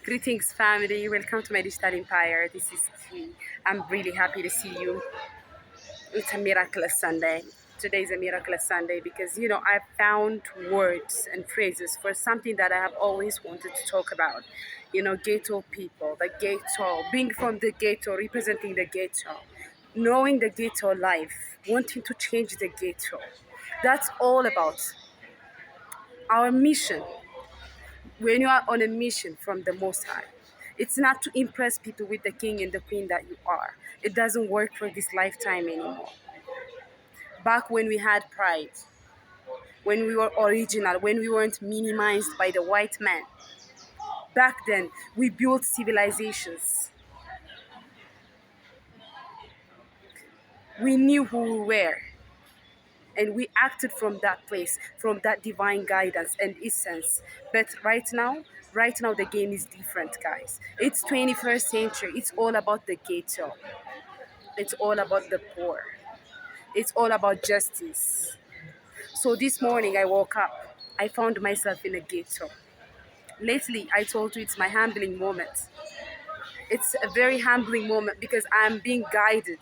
Greetings, family. Welcome to my digital empire. This is T. I'm really happy to see you. It's a miraculous Sunday. Today is a miraculous Sunday because, I found words and phrases for something that I have always wanted to talk about. Ghetto people, the ghetto, being from the ghetto, representing the ghetto, knowing the ghetto life, wanting to change the ghetto. That's all about our mission when you are on a mission from the Most High. It's not to impress people with the king and the queen that you are. It doesn't work for this lifetime anymore. Back when we had pride, when we were original, when we weren't minimized by the white man, back then we built civilizations. We knew who we were. And we acted from that place, from that divine guidance and essence. But right now the game is different, guys. It's 21st century. It's all about the ghetto. It's all about the poor. It's all about justice. So this morning I woke up. I found myself in a ghetto. Lately, I told you it's my humbling moment. It's a very humbling moment because I'm being guided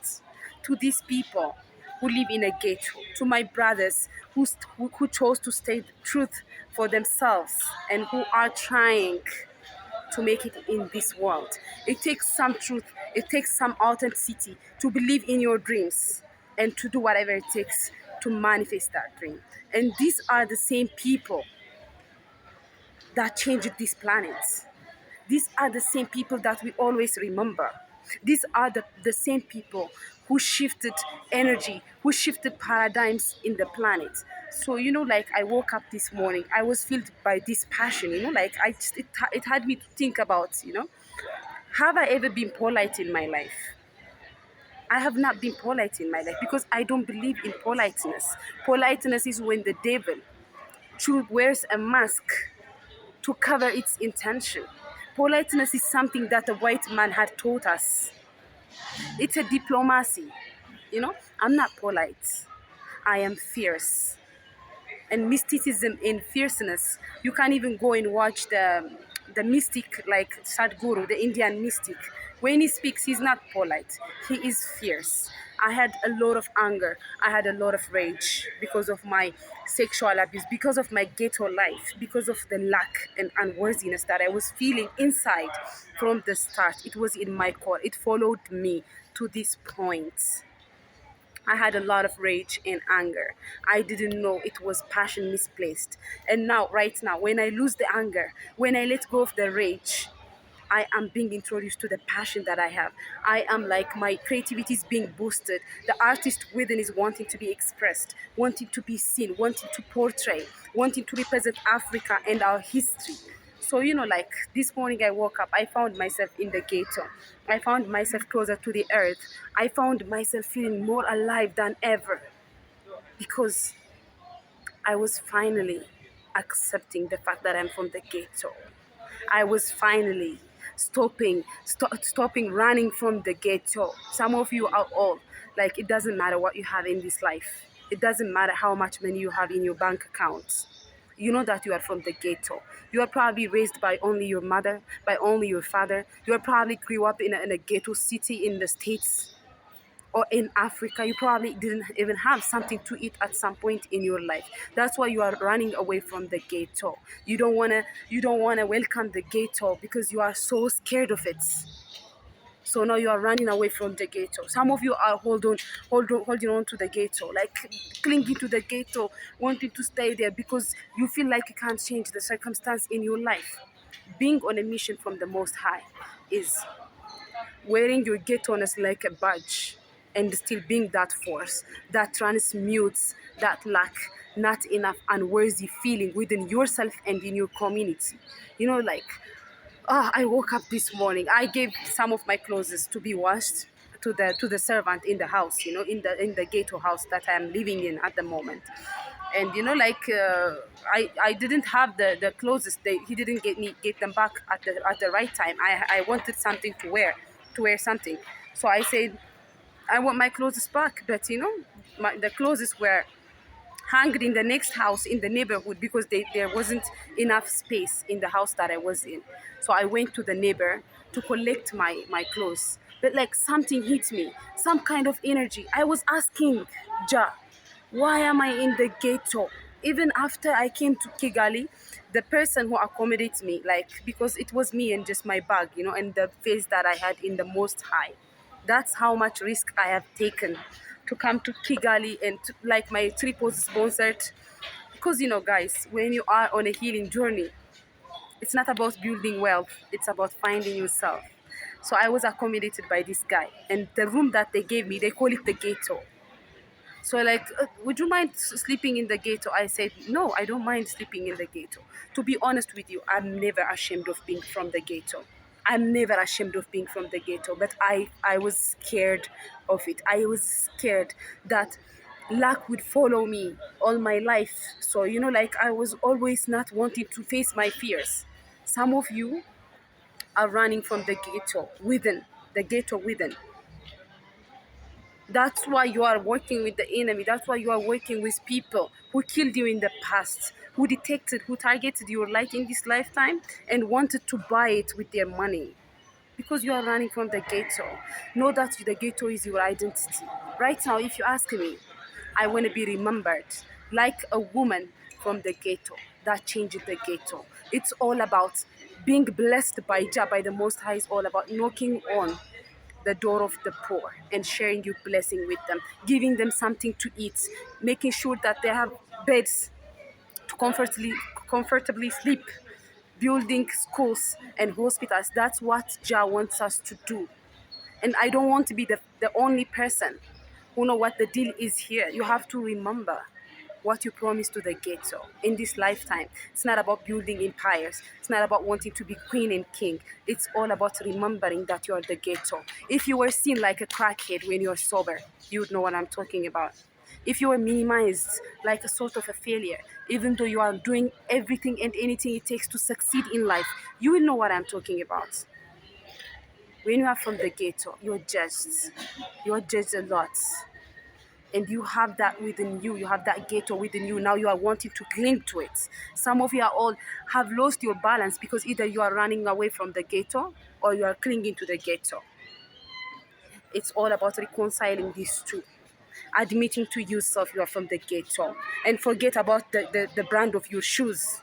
to these people who live in a ghetto, to my brothers who chose to stay the truth for themselves and who are trying to make it in this world. It takes some truth, it takes some authenticity to believe in your dreams and to do whatever it takes to manifest that dream. And these are the same people that changed this planet. These are the same people that we always remember. These are the same people who shifted energy, who shifted paradigms in the planet. So, like I woke up this morning, I was filled by this passion, like it had me to think about, have I ever been polite in my life? I have not been polite in my life because I don't believe in politeness. Politeness is when the devil wears a mask to cover its intention. Politeness is something that the white man had taught us. It's a diplomacy. I'm not polite. I am fierce. And mysticism in fierceness, you can't even go and watch the mystic like Sadhguru, the Indian mystic. When he speaks, he's not polite. He is fierce. I had a lot of anger. I had a lot of rage because of my sexual abuse, because of my ghetto life, because of the lack and unworthiness that I was feeling inside from the start. It was in my core. It followed me to this point. I had a lot of rage and anger. I didn't know it was passion misplaced. And now, right now, when I lose the anger, when I let go of the rage, I am being introduced to the passion that I have. I am like my creativity is being boosted. The artist within is wanting to be expressed, wanting to be seen, wanting to portray, wanting to represent Africa and our history. So, like this morning I woke up, I found myself in the ghetto. I found myself closer to the earth. I found myself feeling more alive than ever because I was finally accepting the fact that I'm from the ghetto. I was finally stopping running from the ghetto. Some of you are old. Like, it doesn't matter what you have in this life. It doesn't matter how much money you have in your bank account. You know that you are from the ghetto. You are probably raised by only your mother, by only your father. You are probably grew up in a ghetto city in the States or in Africa. You probably didn't even have something to eat at some point in your life. That's why you are running away from the ghetto. You don't wanna welcome the ghetto because you are so scared of it. So now you are running away from the ghetto. Some of you are holding on to the ghetto, like clinging to the ghetto, wanting to stay there because you feel like you can't change the circumstance in your life. Being on a mission from the Most High is wearing your ghetto-ness like a badge and still being that force that transmutes that lack, not enough, unworthy feeling within yourself and in your community. Like, I woke up this morning. I gave some of my clothes to be washed to the servant in the house, in the ghetto house that I am living in at the moment. And like I didn't have the clothes. He didn't get them back at the right time. I wanted something to wear something. So I said I want my clothes back, but the clothes were hanged in the next house in the neighborhood because there wasn't enough space in the house that I was in. So I went to the neighbor to collect my clothes. But like something hit me, some kind of energy. I was asking Ja, why am I in the ghetto? Even after I came to Kigali, the person who accommodates me, like, because it was me and just my bag, and the face that I had in the most high. That's how much risk I have taken to come to Kigali, and like my trip was sponsored. Because, guys, when you are on a healing journey, it's not about building wealth, it's about finding yourself. So I was accommodated by this guy, and the room that they gave me, they call it the ghetto. So like, would you mind sleeping in the ghetto? I said, no, I don't mind sleeping in the ghetto. To be honest with you, I'm never ashamed of being from the ghetto. I'm never ashamed of being from the ghetto, but I was scared of it. I was scared that luck would follow me all my life. So, like I was always not wanting to face my fears. Some of you are running from the ghetto within. That's why you are working with the enemy. That's why you are working with people who killed you in the past, who targeted your life in this lifetime and wanted to buy it with their money. Because you are running from the ghetto. Know that the ghetto is your identity. Right now, if you ask me, I want to be remembered like a woman from the ghetto that changed the ghetto. It's all about being blessed by Jah, by the Most High. It's all about knocking on the door of the poor and sharing your blessing with them, giving them something to eat, making sure that they have beds to comfortably sleep, building schools and hospitals. That's what Jah wants us to do. And I don't want to be the only person who know what the deal is here. You have to remember what you promised to the ghetto in this lifetime. It's not about building empires. It's not about wanting to be queen and king. It's all about remembering that you are the ghetto. If you were seen like a crackhead when you're sober, you would know what I'm talking about. If you were minimized like a sort of a failure, even though you are doing everything and anything it takes to succeed in life, you will know what I'm talking about. When you are from the ghetto, you're judged. You're judged a lot. And you have that within you. You have that ghetto within you. Now you are wanting to cling to it. Some of you are all have lost your balance because either you are running away from the ghetto or you are clinging to the ghetto. It's all about reconciling these two. Admitting to yourself you are from the ghetto. And forget about the brand of your shoes.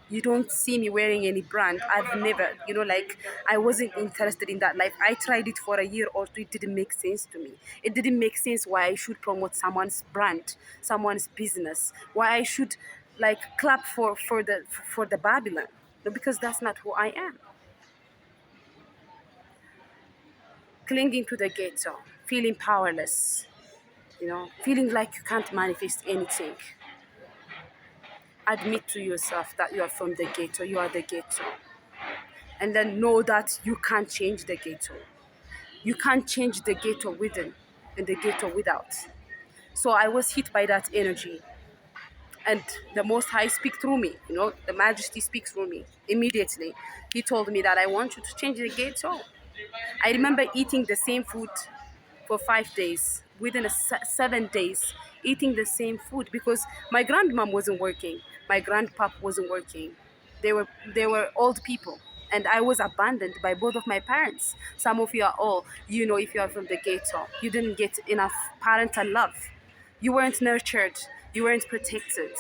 You don't see me wearing any brand. I've never, like, I wasn't interested in that life. I tried it for a year or two. It didn't make sense to me. It didn't make sense why I should promote someone's brand, someone's business, why I should like clap for the Babylon. No, because that's not who I am. Clinging to the ghetto, feeling powerless, feeling like you can't manifest anything. Admit to yourself that you are from the ghetto, you are the ghetto. And then know that you can't change the ghetto. You can't change the ghetto within and the ghetto without. So I was hit by that energy. And the Most High speak through me, the Majesty speaks through me. Immediately, he told me that I want you to change the ghetto. I remember eating the same food for 5 days, within 7 days, eating the same food because my grandmom wasn't working, my grandpap wasn't working. They were old people, and I was abandoned by both of my parents. Some of you are all, if you are from the ghetto, you didn't get enough parental love. You weren't nurtured, you weren't protected.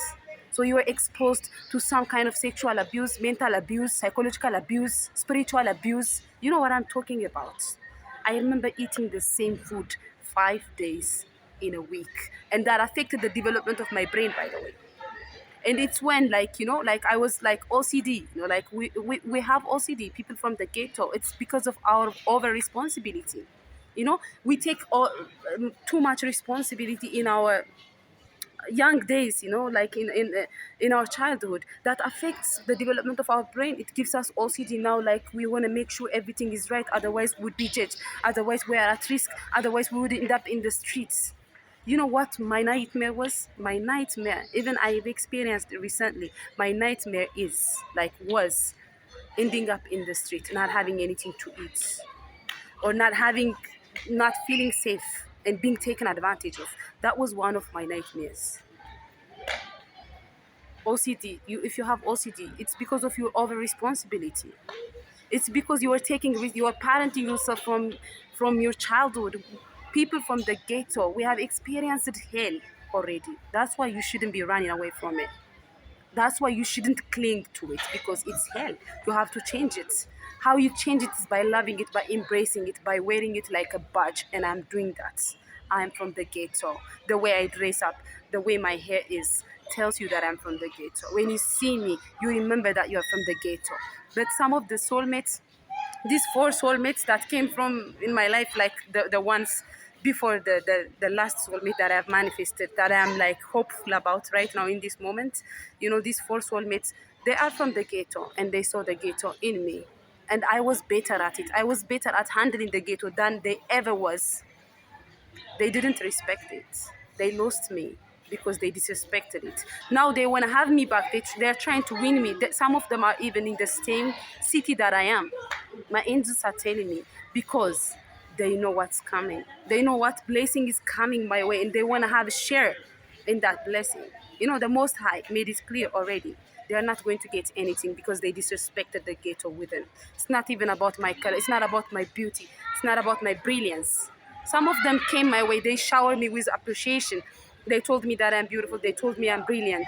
So you were exposed to some kind of sexual abuse, mental abuse, psychological abuse, spiritual abuse. You know what I'm talking about. I remember eating the same food 5 days in a week. And that affected the development of my brain, by the way. And it's when, like, like I was like OCD, like we have OCD, people from the ghetto. It's because of our over responsibility. We take too much responsibility in our young days, like in our childhood, that affects the development of our brain. It gives us OCD now, like we want to make sure everything is right, otherwise we would be judged, otherwise we are at risk, otherwise we would end up in the streets. You know what my nightmare was? My nightmare, even I've experienced it recently, my nightmare was ending up in the street, not having anything to eat, or not feeling safe and being taken advantage of. That was one of my nightmares. OCD, if you have OCD, it's because of your over responsibility. It's because you are you are parenting yourself from your childhood. People from the ghetto, we have experienced hell already. That's why you shouldn't be running away from it. That's why you shouldn't cling to it, because it's hell. You have to change it. How you change it is by loving it, by embracing it, by wearing it like a badge. And I'm doing that. I'm from the ghetto. The way I dress up, the way my hair is, tells you that I'm from the ghetto. When you see me, you remember that you're from the ghetto. But some of the soulmates, these four soulmates that came from in my life, like the ones before the last soulmate that I've manifested, that I'm like hopeful about right now in this moment. You know, these four soulmates, they are from the ghetto and they saw the ghetto in me. And I was better at it. I was better at handling the ghetto than they ever was. They didn't respect it. They lost me because they disrespected it. Now they want to have me back. They're trying to win me. Some of them are even in the same city that I am. My angels are telling me, because they know what's coming. They know what blessing is coming my way, and they want to have a share in that blessing. You know, the Most High made it clear already. They are not going to get anything because they disrespected the ghetto within. It's not even about my color. It's not about my beauty. It's not about my brilliance. Some of them came my way. They showered me with appreciation. They told me that I'm beautiful. They told me I'm brilliant.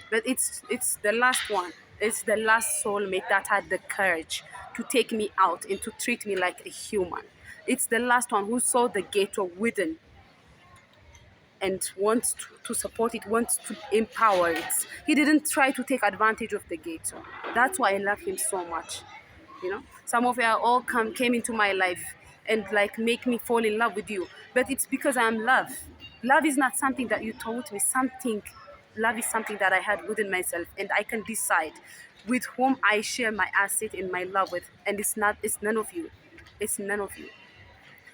But it's the last one. It's the last soulmate that had the courage to take me out and to treat me like a human. It's the last one who saw the ghetto within and wants to support it, wants to empower it. He didn't try to take advantage of the ghetto. That's why I love him so much. You know, some of you all came into my life and like make me fall in love with you. But it's because I'm love. Love is not something that you taught me. Love is something that I had within myself, and I can decide with whom I share my asset and my love with. And it's none of you. It's none of you.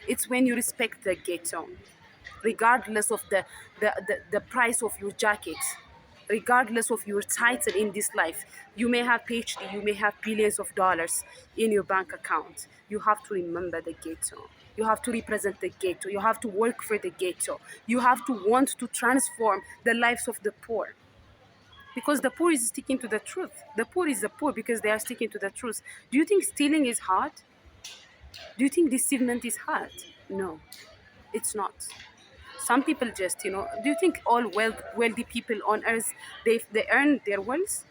It's when you respect the ghetto, regardless of the price of your jacket, regardless of your title in this life. You may have PhD, you may have billions of dollars in your bank account. You have to remember the ghetto. You have to represent the ghetto. You have to work for the ghetto. You have to want to transform the lives of the poor. Because the poor is sticking to the truth. The poor is the poor because they are sticking to the truth. Do you think stealing is hard? Do you think deceivement is hard? No, it's not. Some people just, do you think all wealthy people on earth, they earn their wealth?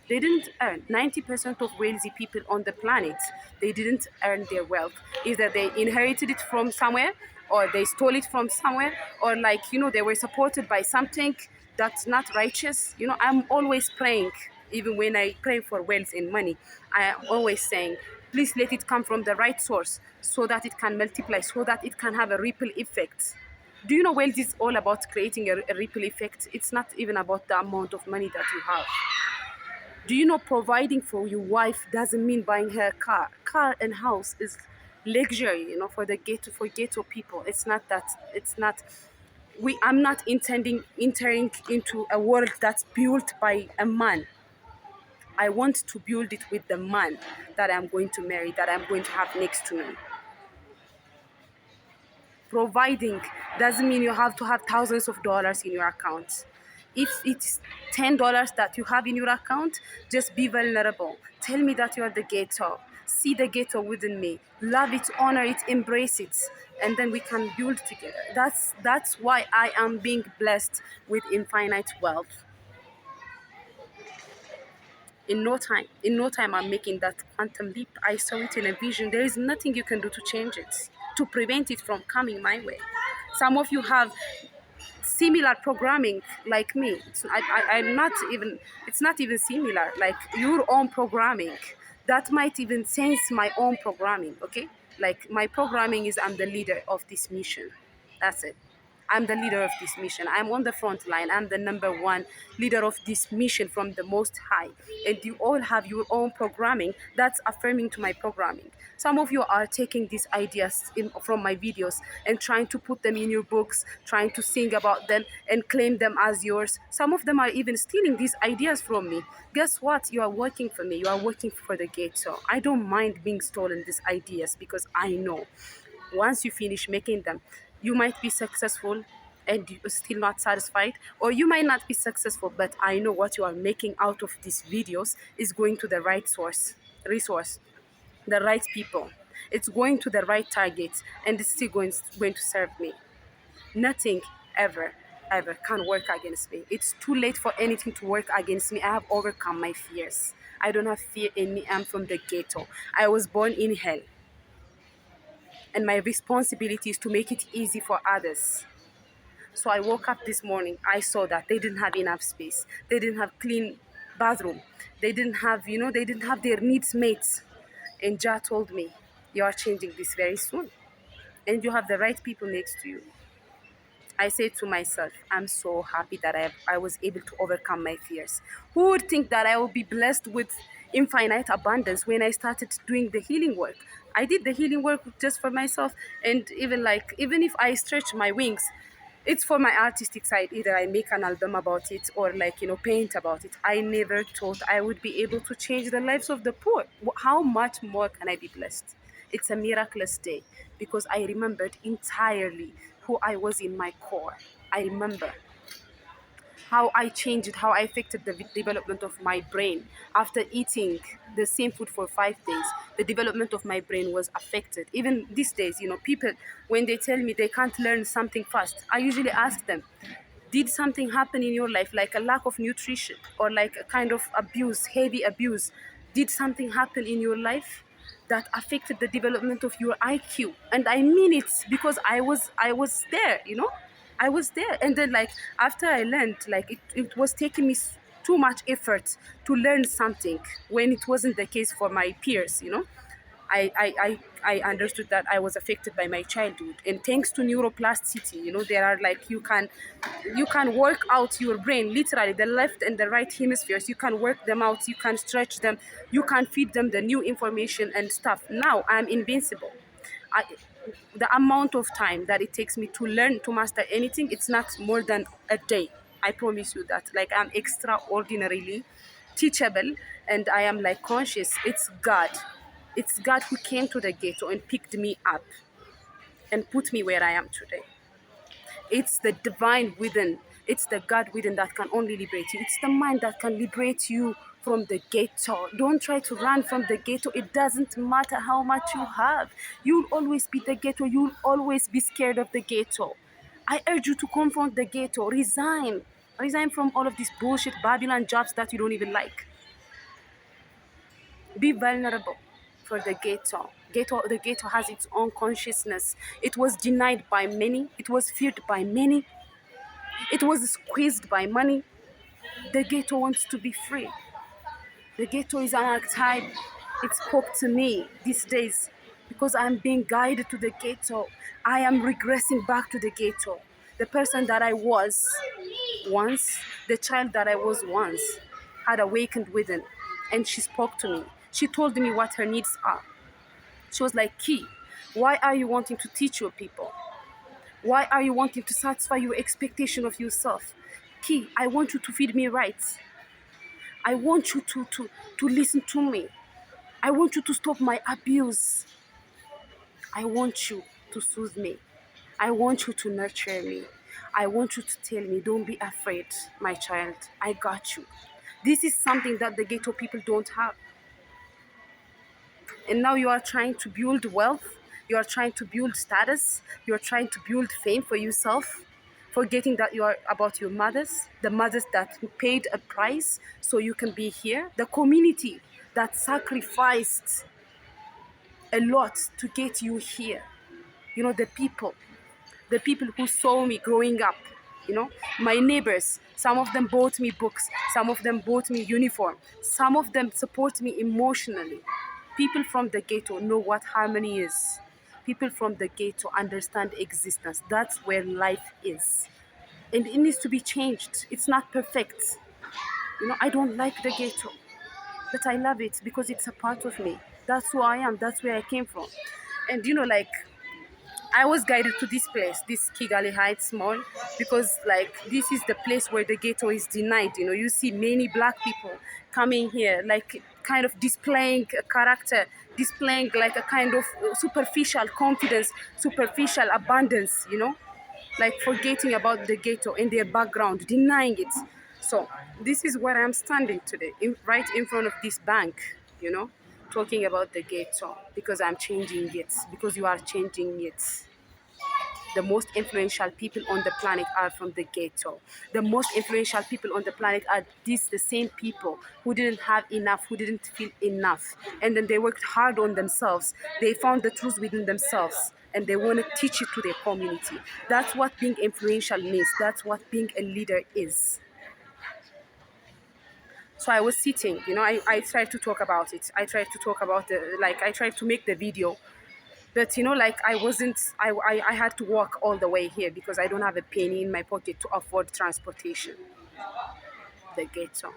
They didn't earn. 90% of wealthy people on the planet, they didn't earn their wealth. Either they inherited it from somewhere, or they stole it from somewhere, or like, they were supported by something that's not righteous. I'm always praying, even when I pray for wealth and money, I am always saying, please let it come from the right source so that it can multiply, so that it can have a ripple effect. Do you know wealth is all about creating a ripple effect? It's not even about the amount of money that you have. Do you know providing for your wife doesn't mean buying her a car? Car and house is luxury, for the ghetto people. It's not that. It's not. I'm not entering into a world that's built by a man. I want to build it with the man that I'm going to marry, that I'm going to have next to me. Providing doesn't mean you have to have thousands of dollars in your account. If it's $10 that you have in your account, just be vulnerable. Tell me that you are the ghetto. See the ghetto within me. Love it, honor it, embrace it, and then we can build together. That's why I am being blessed with infinite wealth. In no time I'm making that quantum leap. I saw it in a vision. There is nothing you can do to change it, to prevent it from coming my way. Some of you have similar programming like me. I'm not even, it's not even similar, like your own programming that might even sense my own programming. Okay, like my programming is, I'm the leader of this mission. That's it. I'm the leader of this mission. I'm on the front line. I'm the number one leader of this mission from the Most High. And you all have your own programming that's affirming to my programming. Some of you are taking these ideas from my videos and trying to put them in your books, trying to sing about them and claim them as yours. Some of them are even stealing these ideas from me. Guess what? You are working for me. You are working for the ghetto. I don't mind being stolen these ideas, because I know once you finish making them, you might be successful and you're still not satisfied, or you might not be successful, but I know what you are making out of these videos is going to the right resource, the right people. It's going to the right target, and it's still going to serve me. Nothing ever, ever can work against me. It's too late for anything to work against me. I have overcome my fears. I don't have fear in me. I'm from the ghetto. I was born in hell. And my responsibility is to make it easy for others. So I woke up this morning, I saw that they didn't have enough space. They didn't have clean bathroom. They didn't have, they didn't have their needs met. And Jah told me, you are changing this very soon. And you have the right people next to you. I say to myself, I'm so happy that I was able to overcome my fears. Who would think that I will be blessed with infinite abundance when I started doing the healing work? I did the healing work just for myself, and even if I stretch my wings, it's for my artistic side. Either I make an album about it or paint about it. I never thought I would be able to change the lives of the poor. How much more can I be blessed? It's a miraculous day because I remembered entirely who I was in my core. I remember how I changed it, how I affected the development of my brain. After eating the same food for 5 days, the development of my brain was affected. Even these days, people, when they tell me they can't learn something fast, I usually ask them, did something happen in your life, like a lack of nutrition or like a kind of abuse, heavy abuse? Did something happen in your life that affected the development of your IQ? And I mean it because I was there, I was there. And then like after I learned, like it was taking me too much effort to learn something when it wasn't the case for my peers. I understood that I was affected by my childhood, and thanks to neuroplasticity, there are like you can work out your brain, literally the left and the right hemispheres. You can work them out, you can stretch them, you can feed them the new information and stuff. Now I'm invincible. I, the amount of time that it takes me to learn to master anything, it's not more than a day. I promise you that. Like I'm extraordinarily teachable, and I am like conscious. It's God who came to the ghetto and picked me up and put me where I am today. It's the divine within. It's the God within that can only liberate you. It's the mind that can liberate you from the ghetto. Don't try to run from the ghetto. It doesn't matter how much you have. You'll always be the ghetto. You'll always be scared of the ghetto. I urge you to confront the ghetto. Resign. Resign from all of these bullshit Babylon jobs that you don't even like. Be vulnerable for the ghetto. The ghetto has its own consciousness. It was denied by many. It was feared by many. It was squeezed by money. The ghetto wants to be free. The ghetto is an archetype. It spoke to me these days because I'm being guided to the ghetto. I am regressing back to the ghetto. The person that I was once, the child that I was once, had awakened within, and she spoke to me. She told me what her needs are. She was like, Key, why are you wanting to teach your people? Why are you wanting to satisfy your expectation of yourself? Key, I want you to feed me right. I want you to listen to me. I want you to stop my abuse. I want you to soothe me. I want you to nurture me. I want you to tell me, don't be afraid, my child. I got you. This is something that the ghetto people don't have. And now you are trying to build wealth. You are trying to build status. You are trying to build fame for yourself, forgetting that you are about your mothers, the mothers that paid a price so you can be here, the community that sacrificed a lot to get you here. The people who saw me growing up, my neighbors. Some of them bought me books, some of them bought me uniform, some of them support me emotionally. People from the ghetto know what harmony is. People from the ghetto understand existence. That's where life is, and it needs to be changed. It's not perfect. I don't like the ghetto, but I love it because it's a part of me. That's who I am. That's where I came from. And like I was guided to this place, this Kigali Heights Mall, because like this is the place where the ghetto is denied. You see many black people coming here, like kind of displaying a character, displaying like a kind of superficial confidence, superficial abundance. like forgetting about the ghetto and their background, denying it. So this is where I'm standing today, right in front of this bank, you know, talking about the ghetto because I'm changing it, because you are changing it. The most influential people on the planet are from the ghetto. The most influential people on the planet are these the same people who didn't have enough, who didn't feel enough. And then they worked hard on themselves. They found the truth within themselves and they want to teach it to their community. That's what being influential means. That's what being a leader is. So I was sitting, you know, I tried to talk about it. I tried to talk about I tried to make the video. But you know, like I had to walk all the way here because I don't have a penny in my pocket to afford transportation. The ghetto,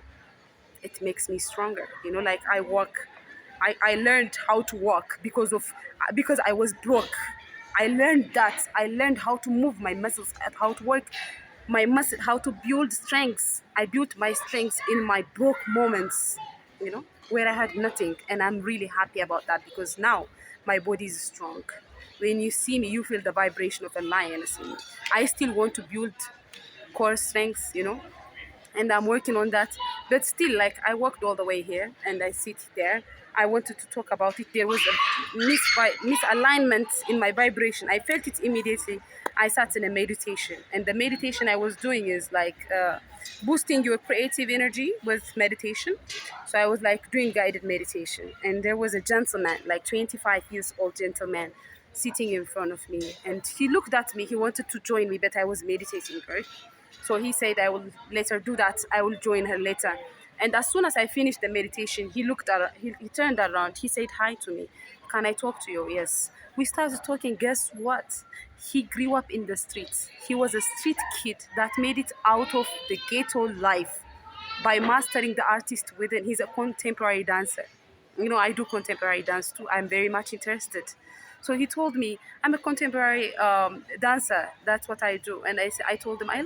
it makes me stronger. You know, like I walk, I learned how to walk because I was broke. I learned that. I learned how to move my muscles, how to work my muscle, how to build strengths. I built my strengths in my broke moments, you know, where I had nothing. And I'm really happy about that because now my body is strong. When you see me, you feel the vibration of a lioness in me. I still want to build core strengths, you know, and I'm working on that. But still, like I walked all the way here and I sit there. I wanted to talk about it. There was a misalignment in my vibration. I felt it immediately. I sat in a meditation, and the meditation I was doing is boosting your creative energy with meditation. So I was like doing guided meditation, and there was a gentleman, like 25 years old gentleman, sitting in front of me, and he looked at me. He wanted to join me, but I was meditating, right? So he said, I will let her do that. I will join her later. And as soon as I finished the meditation, he turned around. He said hi to me. Can I talk to you? Yes. We started talking. Guess what? He grew up in the streets. He was a street kid that made it out of the ghetto life by mastering the artist within. He's a contemporary dancer. You know, I do contemporary dance too. I'm very much interested. So he told me, I'm a contemporary dancer. That's what I do. And I told him, I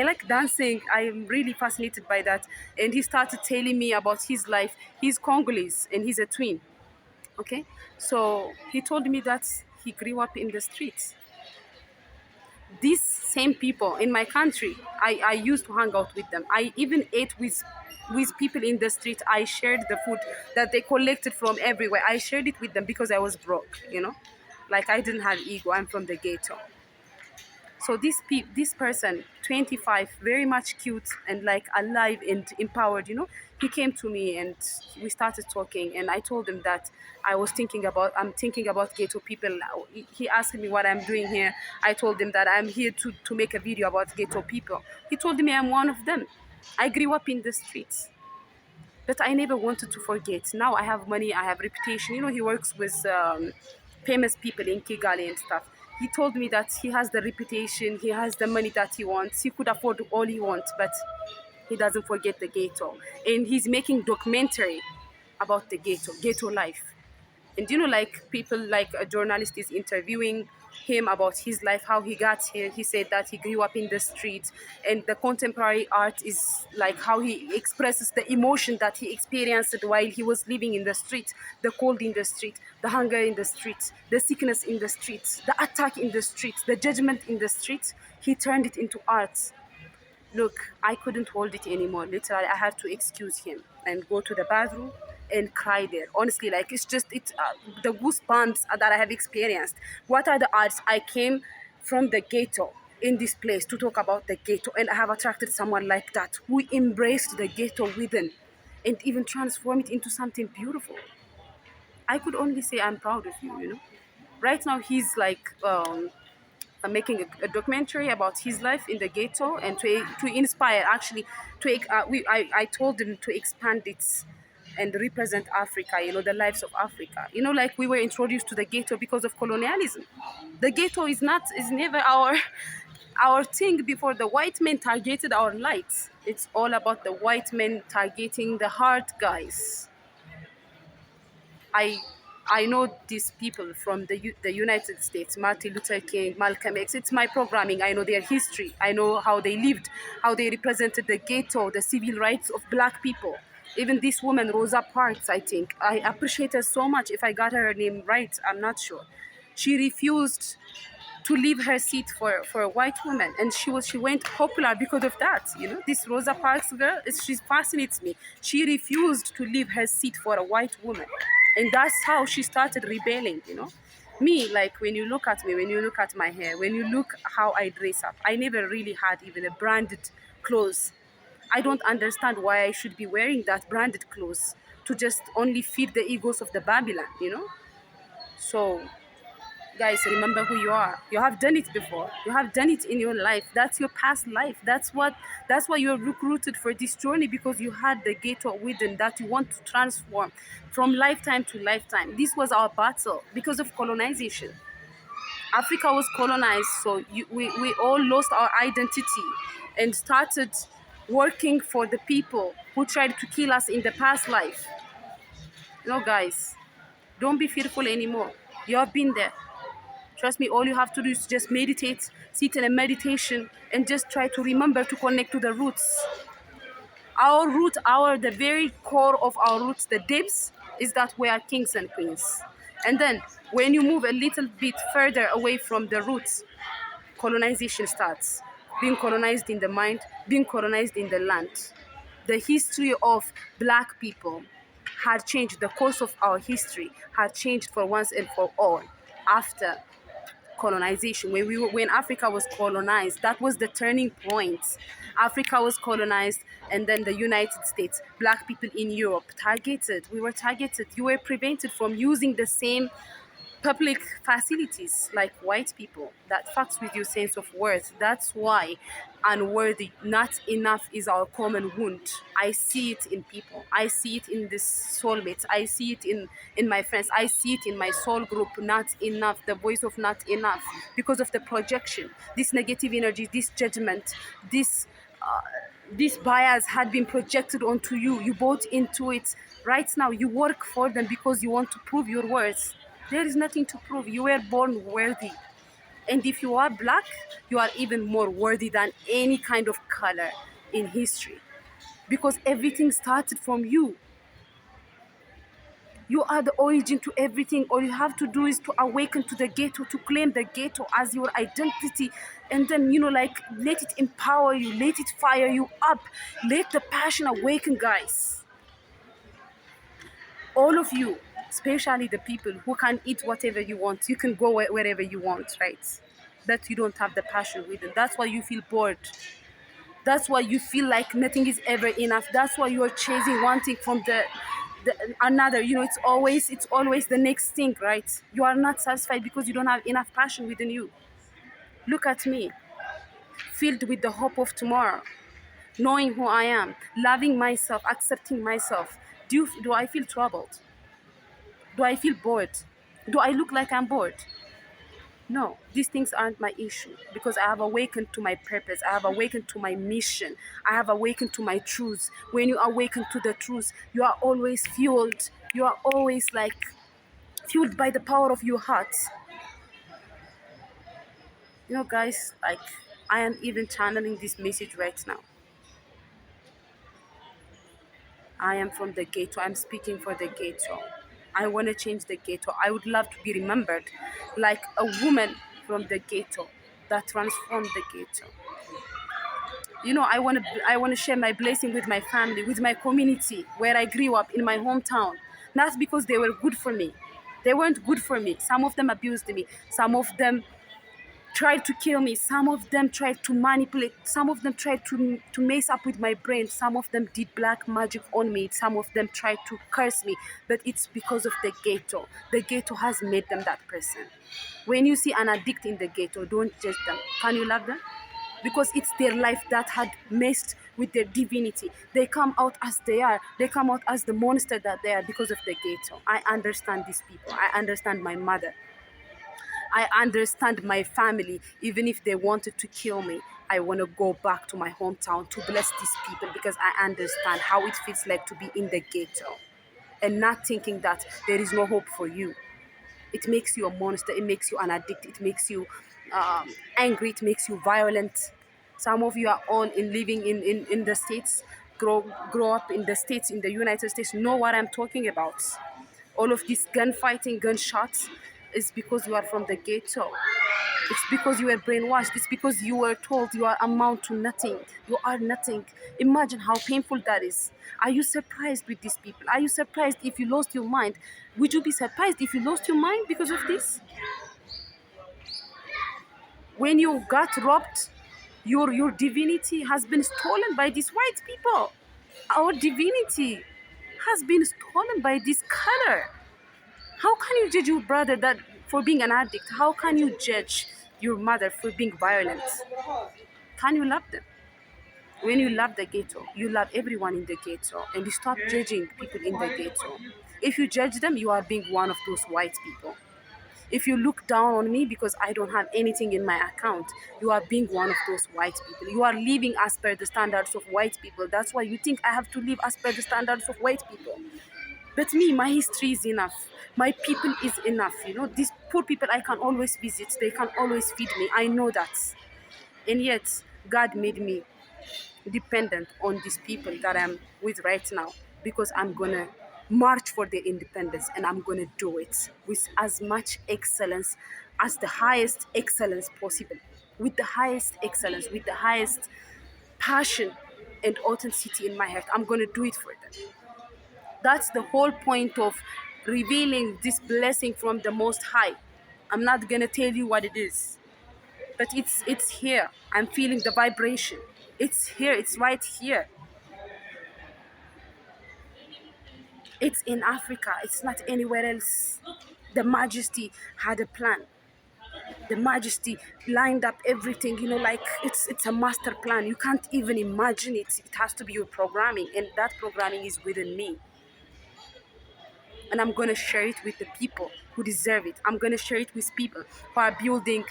like dancing. I am really fascinated by that. And he started telling me about his life. He's Congolese and he's a twin. Okay. So he told me that he grew up in the streets. These same people in my country, I used to hang out with them. I even ate with people in the street. I shared the food that they collected from everywhere. I shared it with them because I was broke, you know, like I didn't have ego. I'm from the ghetto. So this person, 25, very much cute and like alive and empowered, you know, he came to me and we started talking, and I told him that I'm thinking about ghetto people. He asked me what I'm doing here. I told him that I'm here to make a video about ghetto people. He told me I'm one of them. I grew up in the streets, but I never wanted to forget. Now I have money, I have reputation. You know, he works with famous people in Kigali and stuff. He told me that he has the reputation, he has the money that he wants, he could afford all he wants, but he doesn't forget the ghetto. And he's making documentary about the ghetto life. And you know, like people, like a journalist is interviewing him about his life, how he got here. He said that he grew up in the street, and the contemporary art is like how he expresses the emotion that he experienced while he was living in the street, the cold in the street, the hunger in the street, the sickness in the street, the attack in the street, the judgment in the street. He turned it into art. Look, I couldn't hold it anymore. Literally, I had to excuse him and go to the bathroom and cry there. Honestly, like it's the goosebumps that I have experienced. What are the odds I came from the ghetto in this place to talk about the ghetto, and I have attracted someone like that who embraced the ghetto within and even transformed it into something beautiful. I could only say I'm proud of you, you know. Right now, he's like making a documentary about his life in the ghetto and to inspire actually I told him to expand it and represent Africa, you know, the lives of Africa. You know, like we were introduced to the ghetto because of colonialism. The ghetto is never our thing. Before, the white men targeted our lights. It's all about the white men targeting the hard guys. I I know these people from the United States, Martin Luther King, Malcolm X. It's my programming. I know their history. I know how they lived, how they represented the ghetto, the civil rights of black people. Even this woman, Rosa Parks, I think. I appreciate her so much. If I got her name right, I'm not sure. She refused to leave her seat for a white woman, and she went popular because of that. You know, this Rosa Parks girl, she fascinates me. She refused to leave her seat for a white woman, and that's how she started rebelling. You know, me, like, when you look at me, when you look at my hair, when you look how I dress up, I never really had even a branded clothes. I don't understand why I should be wearing that branded clothes to just only feed the egos of the Babylon, you know? So, guys, remember who you are. You have done it before. You have done it in your life. That's your past life. That's why you're recruited for this journey, because you had the ghetto within that you want to transform from lifetime to lifetime. This was our battle because of colonization. Africa was colonized, so we all lost our identity and started working for the people who tried to kill us in the past life. You know, guys, don't be fearful anymore. You have been there. Trust me, all you have to do is just meditate, sit in a meditation, and just try to remember to connect to the roots. Our root, the very core of our roots, the depths, is that we are kings and queens. And then when you move a little bit further away from the roots, colonization starts. Being colonized in the mind, being colonized in the land. The history of black people had changed. The course of our history had changed for once and for all after colonization. When Africa was colonized, that was the turning point. Africa was colonized, and then the United States, black people in Europe, targeted. We were targeted. You were prevented from using the same public facilities like white people. That fucks with your sense of worth. That's why unworthy, not enough is our common wound. I see it in people. I see it in this soulmates. I see it in my friends. I see it in my soul group. Not enough, the voice of not enough, because of the projection, this negative energy, this judgment, this bias had been projected onto you. You bought into it. Right now, you work for them because you want to prove your worth. There is nothing to prove. You were born worthy. And if you are black, you are even more worthy than any kind of color in history. Because everything started from you. You are the origin to everything. All you have to do is to awaken to the ghetto, to claim the ghetto as your identity. And then, like, let it empower you, let it fire you up. Let the passion awaken, guys. All of you, especially the people who can eat whatever you want, you can go wherever you want, right? But you don't have the passion within. That's why you feel bored. That's why you feel like nothing is ever enough. That's why you are chasing one thing from the another. It's always the next thing, right? You are not satisfied because you don't have enough passion within you. Look at me, filled with the hope of tomorrow, knowing who I am, loving myself, accepting myself. Do I feel troubled? Do I feel bored? Do I look like I'm bored? No, these things aren't my issue, because I have awakened to my purpose. I have awakened to my mission. I have awakened to my truths. When you awaken to the truths, you are always fueled. You are always like fueled by the power of your heart. Guys, like, I am even channeling this message right now. I am from the ghetto. I'm speaking for the ghetto. I want to change the ghetto. I would love to be remembered like a woman from the ghetto that transformed the ghetto. I want to share my blessing with my family, with my community where I grew up in my hometown. Not because they were good for me. They weren't good for me. Some of them abused me. Some of them tried to kill me. Some of them tried to manipulate. Some of them tried to mess up with my brain. Some of them did black magic on me. Some of them tried to curse me. But it's because of the ghetto. The ghetto has made them that person. When you see an addict in the ghetto, don't judge them. Can you love them? Because it's their life that had messed with their divinity. They come out as they are. They come out as the monster that they are because of the ghetto. I understand these people. I understand my mother. I understand my family. Even if they wanted to kill me, I want to go back to my hometown to bless these people, because I understand how it feels like to be in the ghetto and not thinking that there is no hope for you. It makes you a monster. It makes you an addict. It makes you angry. It makes you violent. Some of you are all living in the States, grow up in the States, in the United States, know what I'm talking about. All of this gunfighting, gunshots, It's because you are from the ghetto. It's because you were brainwashed. It's because you were told you are amount to nothing. You are nothing. Imagine how painful that is. Are you surprised with these people? Are you surprised if you lost your mind? Would you be surprised if you lost your mind because of this? When you got robbed, your divinity has been stolen by these white people. Our divinity has been stolen by this color. How can you judge your brother that for being an addict? How can you judge your mother for being violent? Can you love them? When you love the ghetto, you love everyone in the ghetto, and you stop judging people in the ghetto. If you judge them, you are being one of those white people. If you look down on me because I don't have anything in my account, you are being one of those white people. You are living as per the standards of white people. That's why you think I have to live as per the standards of white people. But me, my history is enough. My people is enough. You know, these poor people I can always visit. They can always feed me. I know that. And yet, God made me dependent on these people that I'm with right now because I'm gonna march for their independence, and I'm gonna do it with as much excellence as the highest excellence possible, with the highest excellence, with the highest passion and authenticity in my heart. I'm gonna do it for them. That's the whole point of revealing this blessing from the Most High. I'm not gonna tell you what it is, but it's here. I'm feeling the vibration. It's here. It's right here. It's in Africa. It's not anywhere else. The Majesty had a plan. The Majesty lined up everything. You know, like it's a master plan. You can't even imagine it. It has to be your programming, and that programming is within me. And I'm gonna share it with the people who deserve it. I'm gonna share it with people who are building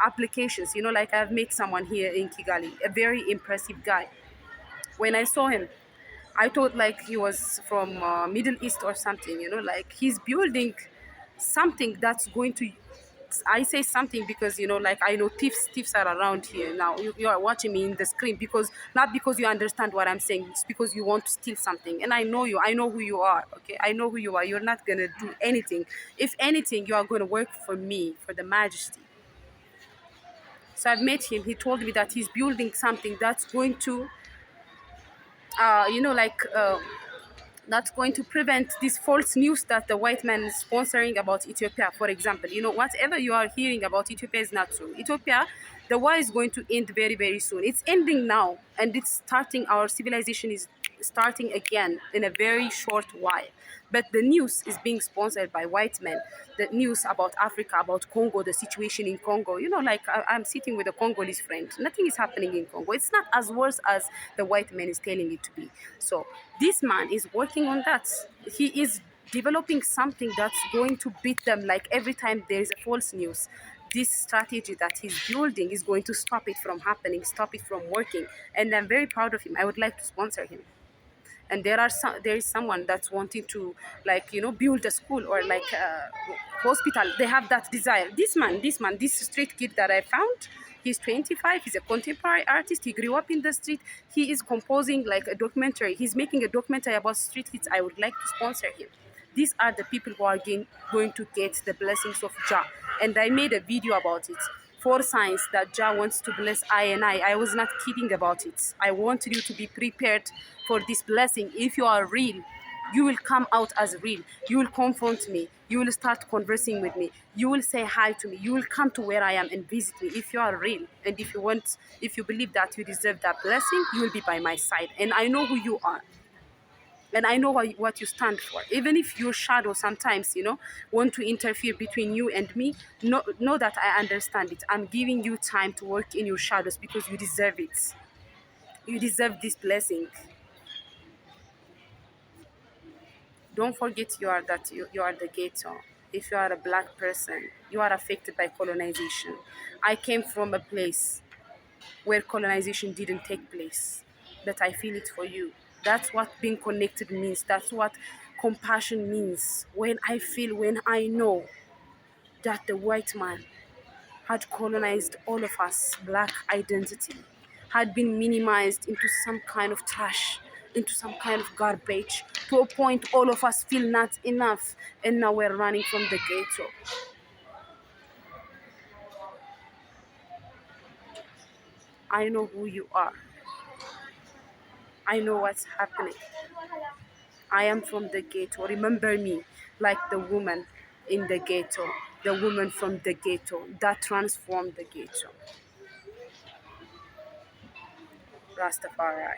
applications. You know, like I've met someone here in Kigali, a very impressive guy. When I saw him, I thought like he was from Middle East or something. You know, like he's building something that's going to. I say something because you know, like I know thieves are around here now. You are watching me in the screen because not because you understand what I'm saying. It's because you want to steal something, and I know you. I know who you are. Okay, I know who you are. You're not gonna do anything. If anything, you are gonna work for me, for the Majesty. So I've met him. He told me that he's building something that's going to, you know, like. That's going to prevent this false news that the white man is sponsoring about Ethiopia, for example. You know, whatever you are hearing about Ethiopia is not true. Ethiopia, the war is going to end very, very soon. It's ending now, and it's starting. Our civilization is starting again in a very short while. But the news is being sponsored by white men. The news about Africa, about Congo, the situation in Congo. You know, like I'm sitting with a Congolese friend. Nothing is happening in Congo. It's not as worse as the white man is telling it to be. So this man is working on that. He is developing something that's going to beat them. Like every time there is a false news, this strategy that he's building is going to stop it from happening, stop it from working. And I'm very proud of him. I would like to sponsor him. And there is someone that's wanting to, like, you know, build a school or like a hospital. They have that desire. This street kid that I found, he's 25. He's a contemporary artist. He grew up in the street. He is composing like a documentary. He's making a documentary about street kids. I would like to sponsor him. These are the people who are going to get the blessings of Jah. And I made a video about it. 4 signs that Jah wants to bless I and I. I was not kidding about it. I want you to be prepared for this blessing. If you are real, you will come out as real. You will confront me. You will start conversing with me. You will say hi to me. You will come to where I am and visit me if you are real. And if you believe that you deserve that blessing, you will be by my side. And I know who you are. And I know what you stand for. Even if your shadow sometimes, you know, want to interfere between you and me, know that I understand it. I'm giving you time to work in your shadows because you deserve it. You deserve this blessing. Don't forget you are the ghetto. If you are a black person, you are affected by colonization. I came from a place where colonization didn't take place, but I feel it for you. That's what being connected means. That's what compassion means. When I know that the white man had colonized all of us, black identity, had been minimized into some kind of trash, into some kind of garbage, to a point all of us feel not enough, and now we're running from the ghetto. I know who you are. I know what's happening. I am from the ghetto. Remember me, like the woman in the ghetto, the woman from the ghetto that transformed the ghetto. Rastafari.